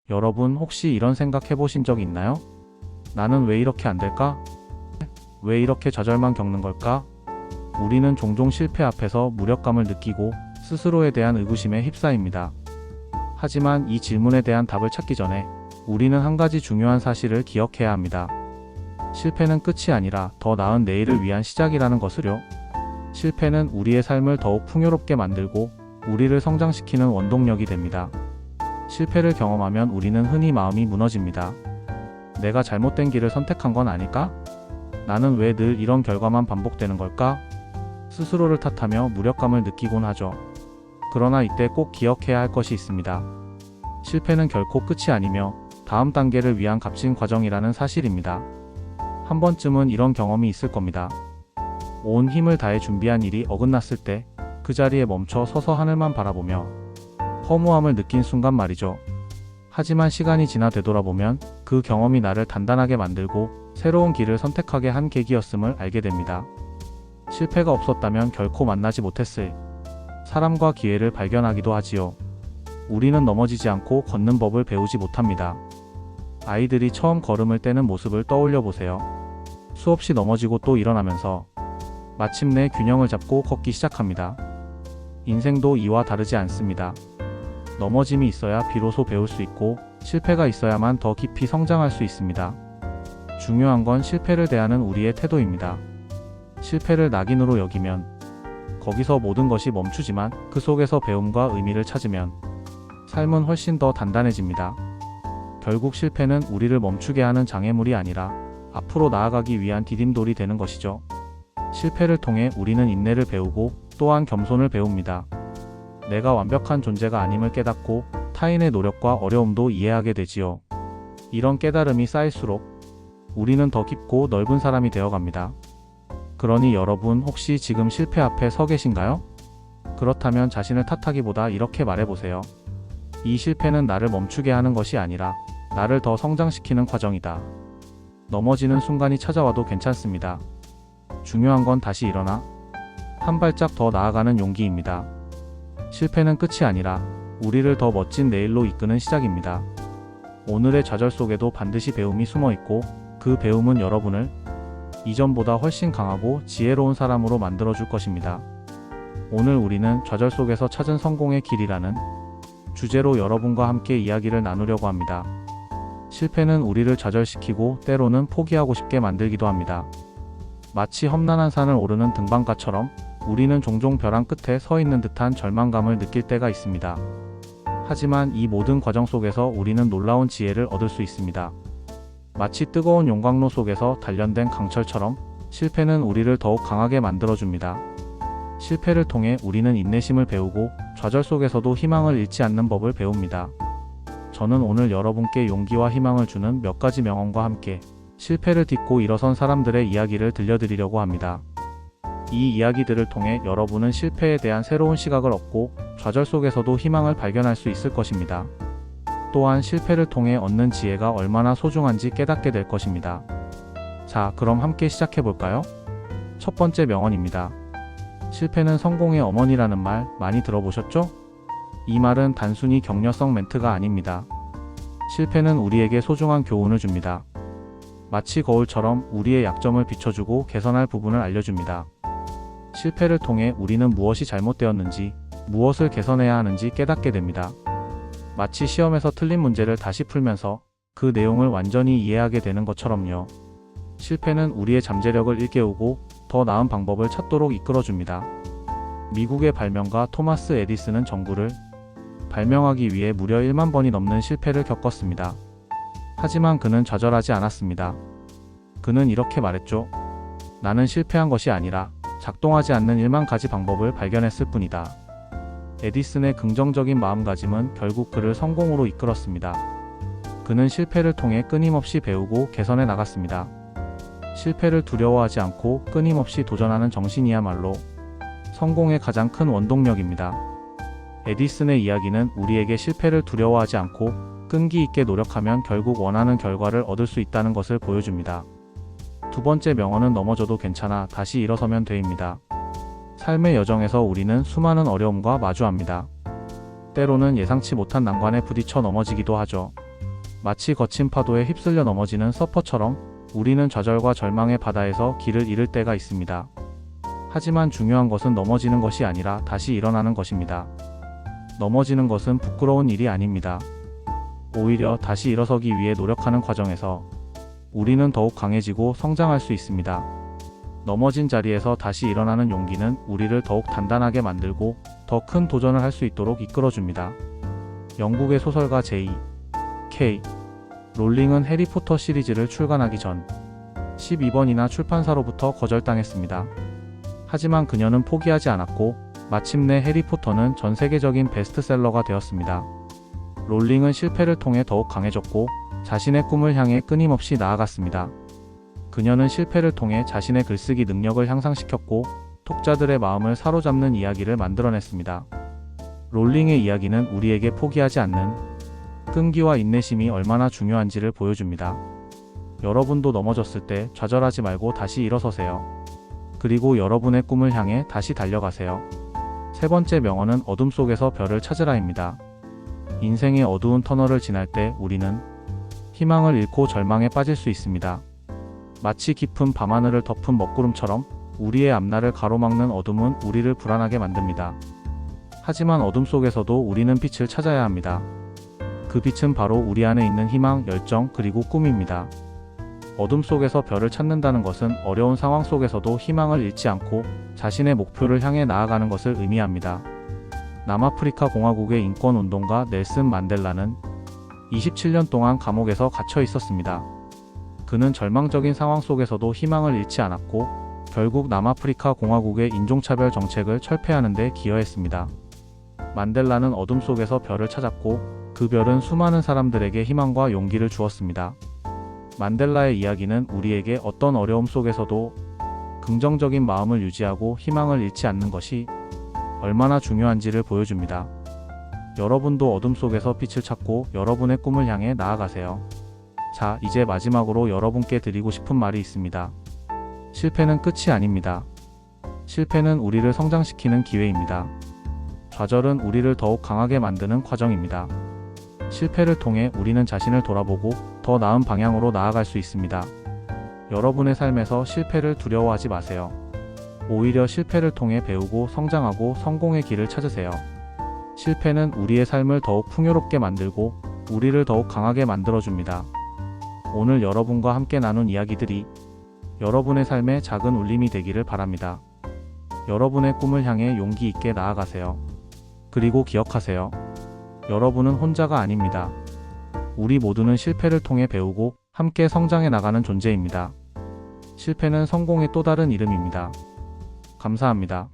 여러분 혹시 이런 생각 해보신 적 있나요? 나는 왜 이렇게 안 될까? 왜 이렇게 좌절만 겪는 걸까? 우리는 종종 실패 앞에서 무력감을 느끼고 스스로에 대한 의구심에 휩싸입니다. 하지만 이 질문에 대한 답을 찾기 전에 우리는 한 가지 중요한 사실을 기억해야 합니다. 실패는 끝이 아니라 더 나은 내일을 위한 시작이라는 것을요. 실패는 우리의 삶을 더욱 풍요롭게 만들고 우리를 성장시키는 원동력이 됩니다. 실패를 경험하면 우리는 흔히 마음이 무너집니다. 내가 잘못된 길을 선택한 건 아닐까? 나는 왜 늘 이런 결과만 반복되는 걸까? 스스로를 탓하며 무력감을 느끼곤 하죠. 그러나 이때 꼭 기억해야 할 것이 있습니다. 실패는 결코 끝이 아니며 다음 단계를 위한 값진 과정이라는 사실입니다. 한 번쯤은 이런 경험이 있을 겁니다. 온 힘을 다해 준비한 일이 어긋났을 때 그 자리에 멈춰 서서 하늘만 바라보며 허무함을 느낀 순간 말이죠. 하지만 시간이 지나 되돌아보면 그 경험이 나를 단단하게 만들고 새로운 길을 선택하게 한 계기였음을 알게 됩니다. 실패가 없었다면 결코 만나지 못했을 사람과 기회를 발견하기도 하지요. 우리는 넘어지지 않고 걷는 법을 배우지 못합니다. 아이들이 처음 걸음을 떼는 모습을 떠올려 보세요. 수없이 넘어지고 또 일어나면서 마침내 균형을 잡고 걷기 시작합니다. 인생도 이와 다르지 않습니다. 넘어짐이 있어야 비로소 배울 수 있고 실패가 있어야만 더 깊이 성장할 수 있습니다. 중요한 건 실패를 대하는 우리의 태도입니다. 실패를 낙인으로 여기면 거기서 모든 것이 멈추지만 그 속에서 배움과 의미를 찾으면 삶은 훨씬 더 단단해집니다. 결국 실패는 우리를 멈추게 하는 장애물이 아니라 앞으로 나아가기 위한 디딤돌이 되는 것이죠. 실패를 통해 우리는 인내를 배우고 또한 겸손을 배웁니다. 내가 완벽한 존재가 아님을 깨닫고 타인의 노력과 어려움도 이해하게 되지요. 이런 깨달음이 쌓일수록 우리는 더 깊고 넓은 사람이 되어갑니다. 그러니 여러분 혹시 지금 실패 앞에 서 계신가요? 그렇다면 자신을 탓하기보다 이렇게 말해보세요. 이 실패는 나를 멈추게 하는 것이 아니라 나를 더 성장시키는 과정이다. 넘어지는 순간이 찾아와도 괜찮습니다. 중요한 건 다시 일어나 한 발짝 더 나아가는 용기입니다. 실패는 끝이 아니라 우리를 더 멋진 내일로 이끄는 시작입니다. 오늘의 좌절 속에도 반드시 배움이 숨어 있고 그 배움은 여러분을 이전보다 훨씬 강하고 지혜로운 사람으로 만들어줄 것입니다. 오늘 우리는 좌절 속에서 찾은 성공의 길이라는 주제로 여러분과 함께 이야기를 나누려고 합니다. 실패는 우리를 좌절시키고 때로는 포기하고 싶게 만들기도 합니다. 마치 험난한 산을 오르는 등반가처럼 우리는 종종 벼랑 끝에 서 있는 듯한 절망감을 느낄 때가 있습니다. 하지만 이 모든 과정 속에서 우리는 놀라운 지혜를 얻을 수 있습니다. 마치 뜨거운 용광로 속에서 단련된 강철처럼 실패는 우리를 더욱 강하게 만들어줍니다. 실패를 통해 우리는 인내심을 배우고 좌절 속에서도 희망을 잃지 않는 법을 배웁니다. 저는 오늘 여러분께 용기와 희망을 주는 몇 가지 명언과 함께 실패를 딛고 일어선 사람들의 이야기를 들려드리려고 합니다. 이 이야기들을 통해 여러분은 실패에 대한 새로운 시각을 얻고 좌절 속에서도 희망을 발견할 수 있을 것입니다. 또한 실패를 통해 얻는 지혜가 얼마나 소중한지 깨닫게 될 것입니다. 자, 그럼 함께 시작해볼까요? 첫 번째 명언입니다. 실패는 성공의 어머니라는 말 많이 들어보셨죠? 이 말은 단순히 격려성 멘트가 아닙니다. 실패는 우리에게 소중한 교훈을 줍니다. 마치 거울처럼 우리의 약점을 비춰주고 개선할 부분을 알려줍니다. 실패를 통해 우리는 무엇이 잘못되었는지, 무엇을 개선해야 하는지 깨닫게 됩니다. 마치 시험에서 틀린 문제를 다시 풀면서 그 내용을 완전히 이해하게 되는 것처럼요. 실패는 우리의 잠재력을 일깨우고 더 나은 방법을 찾도록 이끌어줍니다. 미국의 발명가 토마스 에디슨은 전구를 발명하기 위해 무려 1만 번이 넘는 실패를 겪었습니다. 하지만 그는 좌절하지 않았습니다. 그는 이렇게 말했죠. 나는 실패한 것이 아니라 작동하지 않는 1만 가지 방법을 발견했을 뿐이다. 에디슨의 긍정적인 마음가짐은 결국 그를 성공으로 이끌었습니다. 그는 실패를 통해 끊임없이 배우고 개선해 나갔습니다. 실패를 두려워하지 않고 끊임없이 도전하는 정신이야말로 성공의 가장 큰 원동력입니다. 에디슨의 이야기는 우리에게 실패를 두려워하지 않고 끈기 있게 노력하면 결국 원하는 결과를 얻을 수 있다는 것을 보여줍니다. 두 번째 명언은 넘어져도 괜찮아 다시 일어서면 돼입니다. 삶의 여정에서 우리는 수많은 어려움과 마주합니다. 때로는 예상치 못한 난관에 부딪혀 넘어지기도 하죠. 마치 거친 파도에 휩쓸려 넘어지는 서퍼처럼 우리는 좌절과 절망의 바다에서 길을 잃을 때가 있습니다. 하지만 중요한 것은 넘어지는 것이 아니라 다시 일어나는 것입니다. 넘어지는 것은 부끄러운 일이 아닙니다. 오히려 다시 일어서기 위해 노력하는 과정에서 우리는 더욱 강해지고 성장할 수 있습니다. 넘어진 자리에서 다시 일어나는 용기는 우리를 더욱 단단하게 만들고 더 큰 도전을 할 수 있도록 이끌어줍니다. 영국의 소설가 J.K. 롤링은 해리포터 시리즈를 출간하기 전 12번이나 출판사로부터 거절당했습니다. 하지만 그녀는 포기하지 않았고 마침내 해리포터는 전 세계적인 베스트셀러가 되었습니다. 롤링은 실패를 통해 더욱 강해졌고 자신의 꿈을 향해 끊임없이 나아갔습니다. 그녀는 실패를 통해 자신의 글쓰기 능력을 향상시켰고 독자들의 마음을 사로잡는 이야기를 만들어냈습니다. 롤링의 이야기는 우리에게 포기하지 않는 끈기와 인내심이 얼마나 중요한지를 보여줍니다. 여러분도 넘어졌을 때 좌절하지 말고 다시 일어서세요. 그리고 여러분의 꿈을 향해 다시 달려가세요. 세 번째 명언은 어둠 속에서 별을 찾으라입니다. 인생의 어두운 터널을 지날 때 우리는 희망을 잃고 절망에 빠질 수 있습니다. 마치 깊은 밤하늘을 덮은 먹구름처럼 우리의 앞날을 가로막는 어둠은 우리를 불안하게 만듭니다. 하지만 어둠 속에서도 우리는 빛을 찾아야 합니다. 그 빛은 바로 우리 안에 있는 희망, 열정, 그리고 꿈입니다. 어둠 속에서 별을 찾는다는 것은 어려운 상황 속에서도 희망을 잃지 않고 자신의 목표를 향해 나아가는 것을 의미합니다. 남아프리카 공화국의 인권운동가 넬슨 만델라는 27년 동안 감옥에서 갇혀 있었습니다. 그는 절망적인 상황 속에서도 희망을 잃지 않았고 결국 남아프리카 공화국의 인종차별 정책을 철폐하는 데 기여했습니다. 만델라는 어둠 속에서 별을 찾았고 그 별은 수많은 사람들에게 희망과 용기를 주었습니다. 만델라의 이야기는 우리에게 어떤 어려움 속에서도 긍정적인 마음을 유지하고 희망을 잃지 않는 것이 얼마나 중요한지를 보여줍니다. 여러분도 어둠 속에서 빛을 찾고 여러분의 꿈을 향해 나아가세요. 자, 이제 마지막으로 여러분께 드리고 싶은 말이 있습니다. 실패는 끝이 아닙니다. 실패는 우리를 성장시키는 기회입니다. 좌절은 우리를 더욱 강하게 만드는 과정입니다. 실패를 통해 우리는 자신을 돌아보고 더 나은 방향으로 나아갈 수 있습니다. 여러분의 삶에서 실패를 두려워하지 마세요. 오히려 실패를 통해 배우고 성장하고 성공의 길을 찾으세요. 실패는 우리의 삶을 더욱 풍요롭게 만들고 우리를 더욱 강하게 만들어줍니다. 오늘 여러분과 함께 나눈 이야기들이 여러분의 삶에 작은 울림이 되기를 바랍니다. 여러분의 꿈을 향해 용기 있게 나아가세요. 그리고 기억하세요. 여러분은 혼자가 아닙니다. 우리 모두는 실패를 통해 배우고 함께 성장해 나가는 존재입니다. 실패는 성공의 또 다른 이름입니다. 감사합니다.